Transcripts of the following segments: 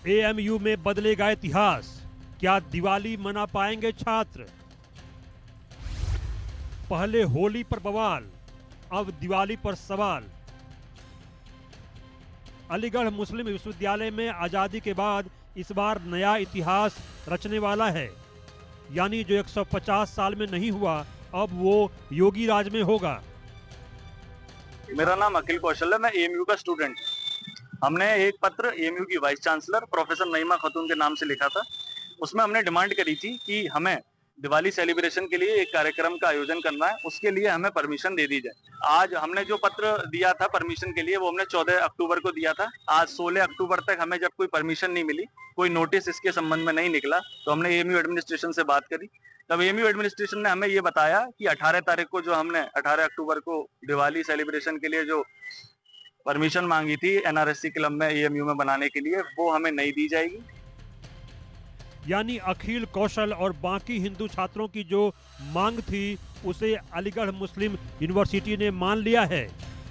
AMU में बदलेगा इतिहास, क्या दिवाली मना पाएंगे छात्र? पहले होली पर बवाल, अब दिवाली पर सवाल। अलीगढ़ मुस्लिम विश्वविद्यालय में आजादी के बाद इस बार नया इतिहास रचने वाला है, यानी जो 150 साल में नहीं हुआ अब वो योगी राज में होगा। मेरा नाम अखिल कौशल है, मैं एएमयू का स्टूडेंट। हमने एक पत्र एएमयू की वाइस चांसलर प्रोफेसर नईमा खातून के नाम से लिखा था। उसमें हमने डिमांड करी थी कि हमें दिवाली सेलिब्रेशन के लिए एक कार्यक्रम का आयोजन करना है, उसके लिए हमें परमिशन दे दी जाए। आज हमने जो पत्र दिया था परमिशन के लिए वो हमने 14 अक्टूबर को दिया था। आज 16 अक्टूबर तक हमें जब कोई परमिशन नहीं मिली, कोई नोटिस इसके संबंध में नहीं निकला, तो हमने एएमयू एडमिनिस्ट्रेशन से बात करी। तब एएमयू एडमिनिस्ट्रेशन ने हमें ये बताया कि 18 तारीख को जो हमने 18 अक्टूबर को दिवाली सेलिब्रेशन के लिए जो परमिशन मांगी थी एनआरएससी क्लब में एएमयू में बनाने के लिए, वो हमें नहीं दी जाएगी। यानी अखिल कौशल और बाकी हिंदू छात्रों की जो मांग थी उसे अलीगढ़ मुस्लिम यूनिवर्सिटी ने मान लिया है।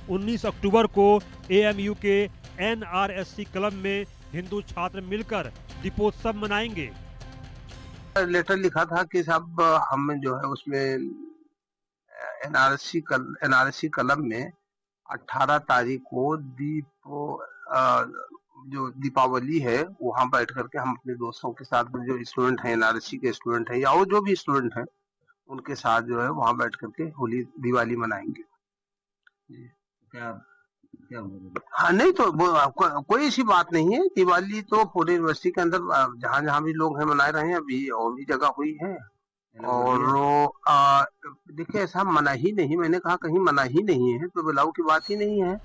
19 अक्टूबर को एएमयू के एनआरएससी क्लब में हिंदू छात्र मिलकर दीपोत्सव मनाएंगे। लेटर लिखा था कि साहब हम जो है उसमें एनआरएससी क्लब में 18 तारीख को जो दीपावली है वहां बैठ करके हम अपने दोस्तों के साथ जो स्टूडेंट हैं, एनआरएससी के स्टूडेंट हैं या वो जो भी स्टूडेंट हैं उनके साथ जो है वहां बैठ करके होली दिवाली मनाएंगे। क्या हाँ, नहीं तो कोई ऐसी बात नहीं है। दिवाली तो पूरे यूनिवर्सिटी के अंदर जहाँ जहाँ भी लोग हैं मना रहे हैं, अभी और भी जगह हुई है। और देखिए ऐसा मना ही नहीं, मैंने कहा कहीं मना ही नहीं है तो बुलाओ की बात ही नहीं है।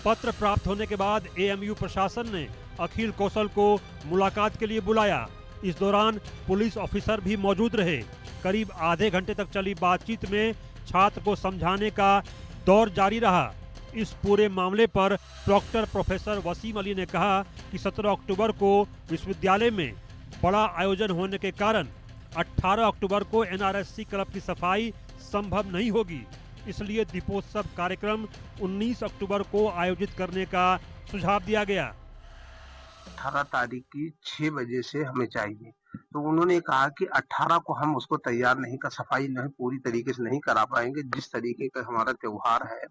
पत्र प्राप्त होने के बाद एएमयू प्रशासन ने अखिल कौशल को मुलाकात के लिए बुलाया। इस दौरान पुलिस ऑफिसर भी मौजूद रहे। करीब आधे घंटे तक चली बातचीत में छात्र को समझाने का दौर जारी रहा। इस पूरे मामले पर प्रॉक्टर प्रोफेसर वसीम अली ने कहा कि 17 अक्टूबर को विश्वविद्यालय में बड़ा आयोजन होने के कारण 18 अक्टूबर को एनआरएससी क्लब की सफाई संभव नहीं होगी, इसलिए दीपोत्सव कार्यक्रम 19 अक्टूबर को आयोजित करने का सुझाव दिया गया। 18 तारीख की 6 बजे से हमें चाहिए, तो उन्होंने कहा कि 18 को हम उसको तैयार नहीं कर, सफाई नहीं पूरी तरीके से नहीं करा पाएंगे। जिस तरीके का हमारा त्योहार है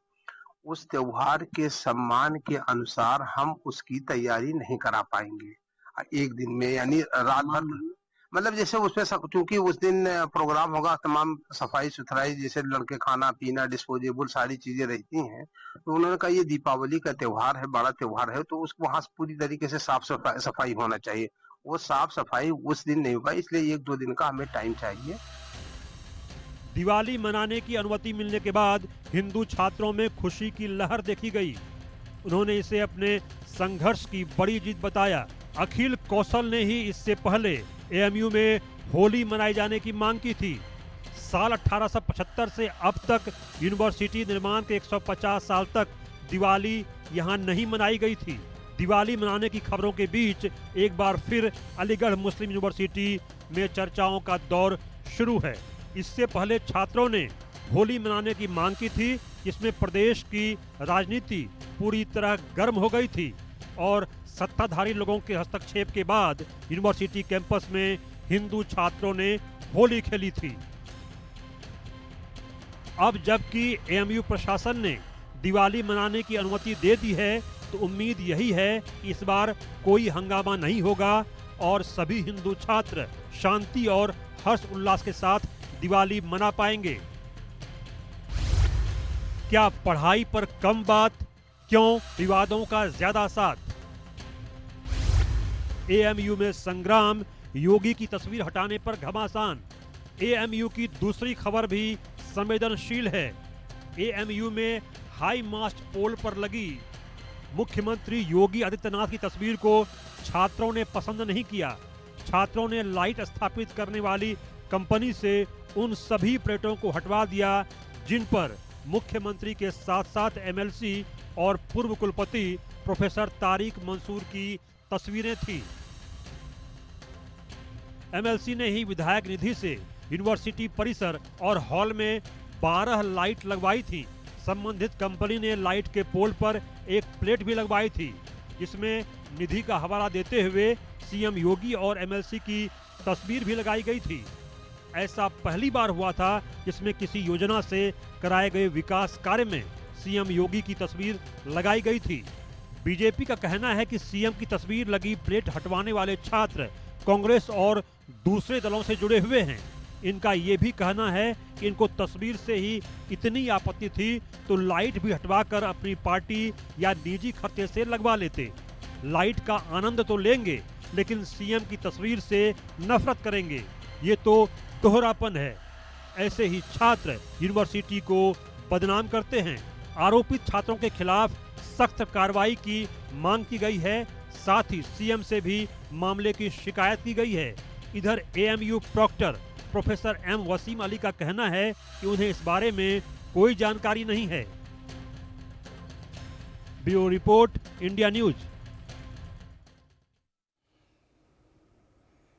उस त्योहार के सम्मान के अनुसार हम उसकी तैयारी नहीं करा पाएंगे एक दिन में, यानी रात भर, मतलब जैसे उसमें चूंकि उस दिन प्रोग्राम होगा, तमाम सफाई सुथराई जैसे लड़के खाना पीना डिस्पोजेबल सारी चीजें रहती हैं, तो उन्होंने कहा ये दीपावली का त्योहार है, बड़ा त्योहार है, तो उसको वहां पूरी तरीके से साफ सफाई होना चाहिए। वो साफ सफाई उस दिन नहीं होगा, इसलिए 1-2 दिन का हमें टाइम चाहिए। दिवाली मनाने की अनुमति मिलने के बाद हिंदू छात्रों में खुशी की लहर देखी गई। उन्होंने इसे अपने संघर्ष की बड़ी जीत बताया। अखिल कौशल ने ही इससे पहले एएमयू में होली मनाए जाने की मांग की थी। साल 1875 से अब तक यूनिवर्सिटी निर्माण के 150 साल तक दिवाली यहां नहीं मनाई गई थी। दिवाली मनाने की खबरों के बीच एक बार फिर अलीगढ़ मुस्लिम यूनिवर्सिटी में चर्चाओं का दौर शुरू है। इससे पहले छात्रों ने होली मनाने की मांग की थी, जिसमें प्रदेश की राजनीति पूरी तरह गर्म हो गई थी और सत्ताधारी लोगों के हस्तक्षेप के बाद यूनिवर्सिटी कैंपस में हिंदू छात्रों ने होली खेली थी। अब जबकि एएमयू प्रशासन ने दिवाली मनाने की अनुमति दे दी है, तो उम्मीद यही है कि इस बार कोई हंगामा नहीं होगा और सभी हिंदू छात्र शांति और हर्ष उल्लास के साथ दिवाली मना पाएंगे। क्या पढ़ाई पर कम बात, क्यों विवादों का ज्यादा साथ? एएमयू में संग्राम, योगी की तस्वीर हटाने पर घमासान। एएमयू की दूसरी खबर भी संवेदनशील है। एएमयू में हाई मास्ट पोल पर लगी मुख्यमंत्री योगी आदित्यनाथ की तस्वीर को छात्रों ने पसंद नहीं किया। छात्रों ने लाइट स्थापित करने वाली कंपनी से उन सभी प्लेटों को हटवा दिया जिन पर मुख्यमंत्री के साथ साथ एमएलसी और पूर्व कुलपति प्रोफेसर तारिक मंसूर की तस्वीरें थी। एमएलसी ने ही विधायक निधि से यूनिवर्सिटी परिसर और हॉल में 12 लाइट लगवाई थी। संबंधित कंपनी ने लाइट के पोल पर एक प्लेट भी लगवाई थी जिसमें निधि का हवाला देते हुए सीएम योगी और एमएलसी की तस्वीर भी लगाई गई थी। ऐसा पहली बार हुआ था जिसमें किसी योजना से कराए गए विकास कार्य में सीएम योगी की तस्वीर लगाई गई थी। बीजेपी का कहना है कि सीएम की तस्वीर लगी प्लेट हटवाने वाले छात्र कांग्रेस और दूसरे दलों से जुड़े हुए हैं। इनका ये भी कहना है कि इनको तस्वीर से ही इतनी आपत्ति थी तो लाइट भी हटवाकर अपनी पार्टी या निजी खर्चे से लगवा लेते। लाइट का आनंद तो लेंगे लेकिन सीएम की तस्वीर से नफरत करेंगे, ये तो दोहरापन है। ऐसे ही छात्र यूनिवर्सिटी को बदनाम करते हैं। आरोपित छात्रों के खिलाफ सख्त कार्रवाई की मांग की गई है। साथ ही सीएम से भी मामले की शिकायत की गई है। इधर AMU proctor professor M Wasim Ali का कहना है कि उन्हें इस बारे में कोई जानकारी नहीं है। Bureau report, India news.